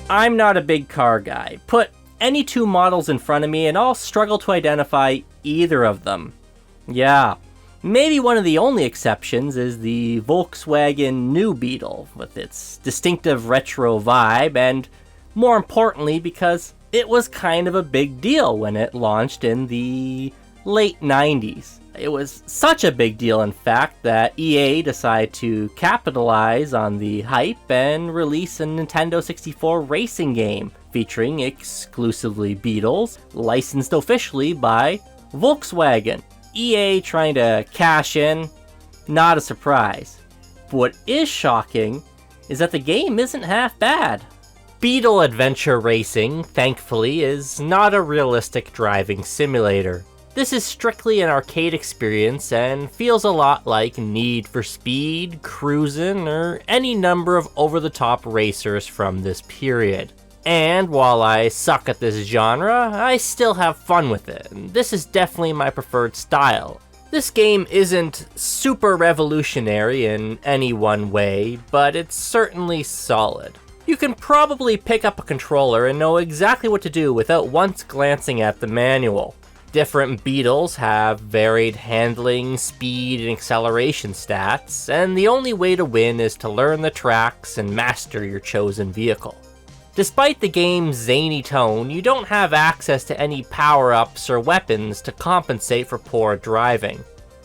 I'm not a big car guy. Put any two models in front of me and I'll struggle to identify either of them. Yeah, maybe one of the only exceptions is the Volkswagen New Beetle, with its distinctive retro vibe, and more importantly because it was kind of a big deal when it launched in the late 90s. It was such a big deal, in fact, that EA decided to capitalize on the hype and release a Nintendo 64 racing game featuring exclusively Beetles, licensed officially by Volkswagen. EA trying to cash in, not a surprise. But what is shocking is that the game isn't half bad. Beetle Adventure Racing, thankfully, is not a realistic driving simulator. This is strictly an arcade experience and feels a lot like Need for Speed, Cruisin', or any number of over-the-top racers from this period. And while I suck at this genre, I still have fun with it. This is definitely my preferred style. This game isn't super revolutionary in any one way, but it's certainly solid. You can probably pick up a controller and know exactly what to do without once glancing at the manual. Different Beetles have varied handling, speed, and acceleration stats, and the only way to win is to learn the tracks and master your chosen vehicle. Despite the game's zany tone, you don't have access to any power-ups or weapons to compensate for poor driving.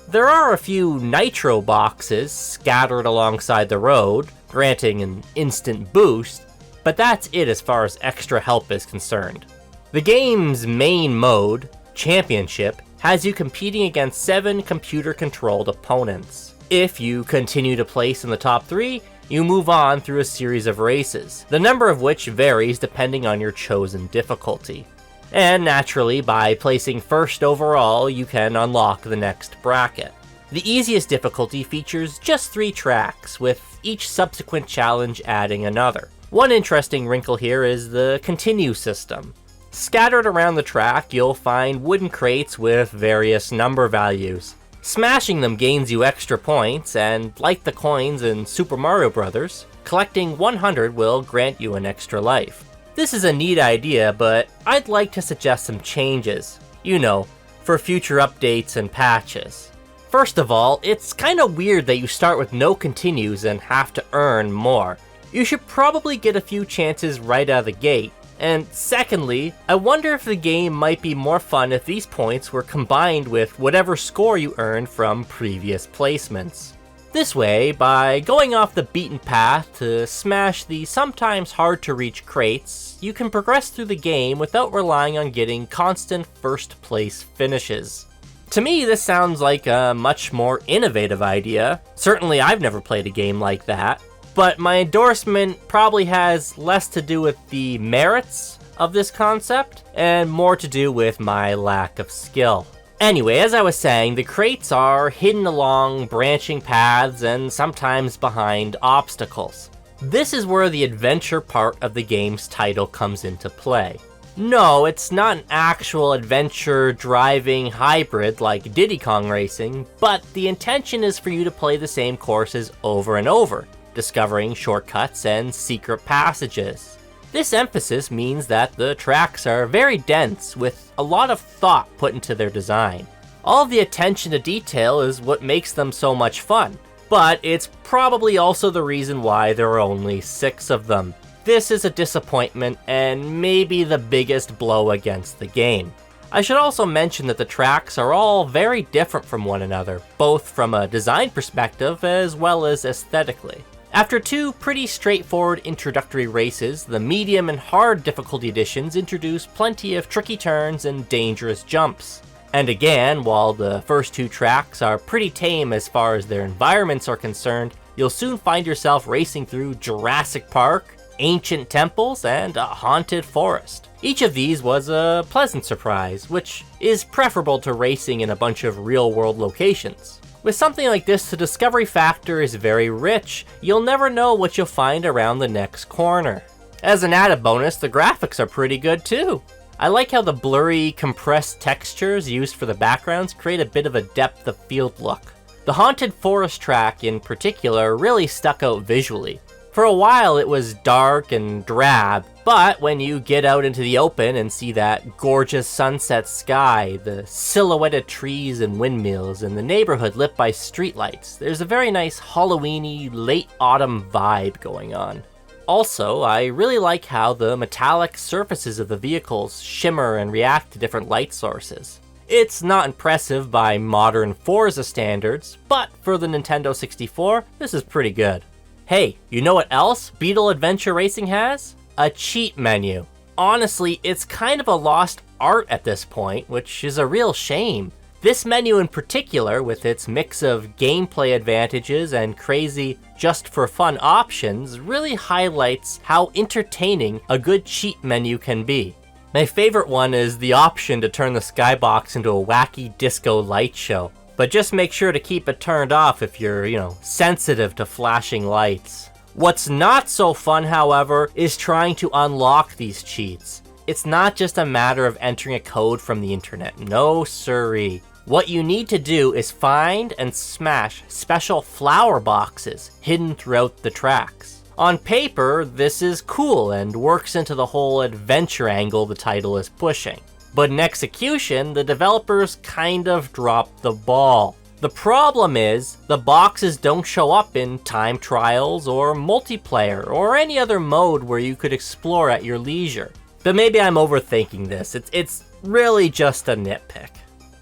There are a few nitro boxes scattered alongside the road, granting an instant boost, but that's it as far as extra help is concerned. The game's main mode, Championship, has you competing against 7 computer-controlled opponents. If you continue to place in the top 3, you move on through a series of races, the number of which varies depending on your chosen difficulty. And naturally, by placing first overall, you can unlock the next bracket. The easiest difficulty features just 3 tracks, with each subsequent challenge adding another. One interesting wrinkle here is the continue system. Scattered around the track, you'll find wooden crates with various number values. Smashing them gains you extra points, and like the coins in Super Mario Bros., collecting 100 will grant you an extra life. This is a neat idea, but I'd like to suggest some changes. You know, for future updates and patches. First of all, it's kinda weird that you start with no continues and have to earn more. You should probably get a few chances right out of the gate. And secondly, I wonder if the game might be more fun if these points were combined with whatever score you earned from previous placements. This way, by going off the beaten path to smash the sometimes hard to reach crates, you can progress through the game without relying on getting constant first place finishes. To me, this sounds like a much more innovative idea. Certainly I've never played a game like that. But my endorsement probably has less to do with the merits of this concept, and more to do with my lack of skill. Anyway, as I was saying, the crates are hidden along branching paths and sometimes behind obstacles. This is where the adventure part of the game's title comes into play. No, it's not an actual adventure driving hybrid like Diddy Kong Racing, but the intention is for you to play the same courses over and over, discovering shortcuts and secret passages. This emphasis means that the tracks are very dense, with a lot of thought put into their design. All of the attention to detail is what makes them so much fun, but it's probably also the reason why there are only 6 of them. This is a disappointment and maybe the biggest blow against the game. I should also mention that the tracks are all very different from one another, both from a design perspective as well as aesthetically. After 2 pretty straightforward introductory races, the medium and hard difficulty editions introduce plenty of tricky turns and dangerous jumps. And again, while the first 2 tracks are pretty tame as far as their environments are concerned, you'll soon find yourself racing through Jurassic Park, ancient temples, and a haunted forest. Each of these was a pleasant surprise, which is preferable to racing in a bunch of real-world locations. With something like this, the discovery factor is very rich. You'll never know what you'll find around the next corner. As an added bonus, the graphics are pretty good too. I like how the blurry, compressed textures used for the backgrounds create a bit of a depth of field look. The Haunted Forest track in particular really stuck out visually. For a while it was dark and drab, but when you get out into the open and see that gorgeous sunset sky, the silhouetted trees and windmills, and the neighborhood lit by streetlights, there's a very nice Halloween-y late autumn vibe going on. Also, I really like how the metallic surfaces of the vehicles shimmer and react to different light sources. It's not impressive by modern Forza standards, but for the Nintendo 64, this is pretty good. Hey, you know what else Beetle Adventure Racing has? A cheat menu. Honestly, it's kind of a lost art at this point, which is a real shame. This menu in particular, with its mix of gameplay advantages and crazy just-for-fun options, really highlights how entertaining a good cheat menu can be. My favorite one is the option to turn the skybox into a wacky disco light show. But just make sure to keep it turned off if you're, sensitive to flashing lights. What's not so fun, however, is trying to unlock these cheats. It's not just a matter of entering a code from the internet. No siree. What you need to do is find and smash special flower boxes hidden throughout the tracks. On paper, this is cool and works into the whole adventure angle the title is pushing. But in execution, the developers kind of dropped the ball. The problem is, the boxes don't show up in time trials or multiplayer or any other mode where you could explore at your leisure. But maybe I'm overthinking this, it's really just a nitpick.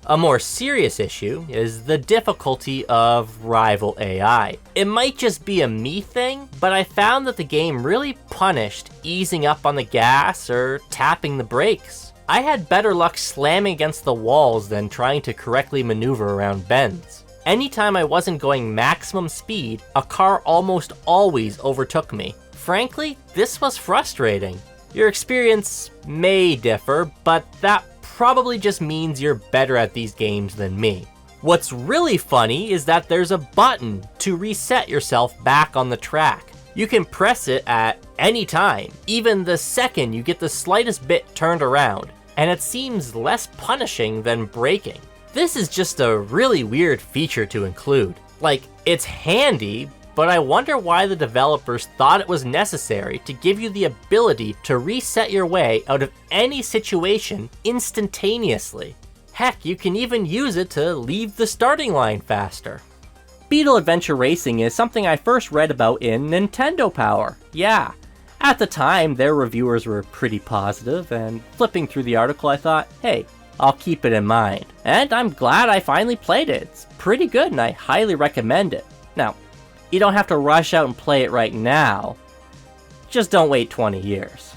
A more serious issue is the difficulty of rival AI. It might just be a me thing, but I found that the game really punished easing up on the gas or tapping the brakes. I had better luck slamming against the walls than trying to correctly maneuver around bends. Anytime I wasn't going maximum speed, a car almost always overtook me. Frankly, this was frustrating. Your experience may differ, but that probably just means you're better at these games than me. What's really funny is that there's a button to reset yourself back on the track. You can press it at any time, even the second you get the slightest bit turned around, and it seems less punishing than braking. This is just a really weird feature to include. Like, it's handy, but I wonder why the developers thought it was necessary to give you the ability to reset your way out of any situation instantaneously. Heck, you can even use it to leave the starting line faster. Beetle Adventure Racing is something I first read about in Nintendo Power. Yeah. At the time, their reviewers were pretty positive, and flipping through the article I thought, hey, I'll keep it in mind. And I'm glad I finally played it. It's pretty good and I highly recommend it. Now, you don't have to rush out and play it right now. Just don't wait 20 years.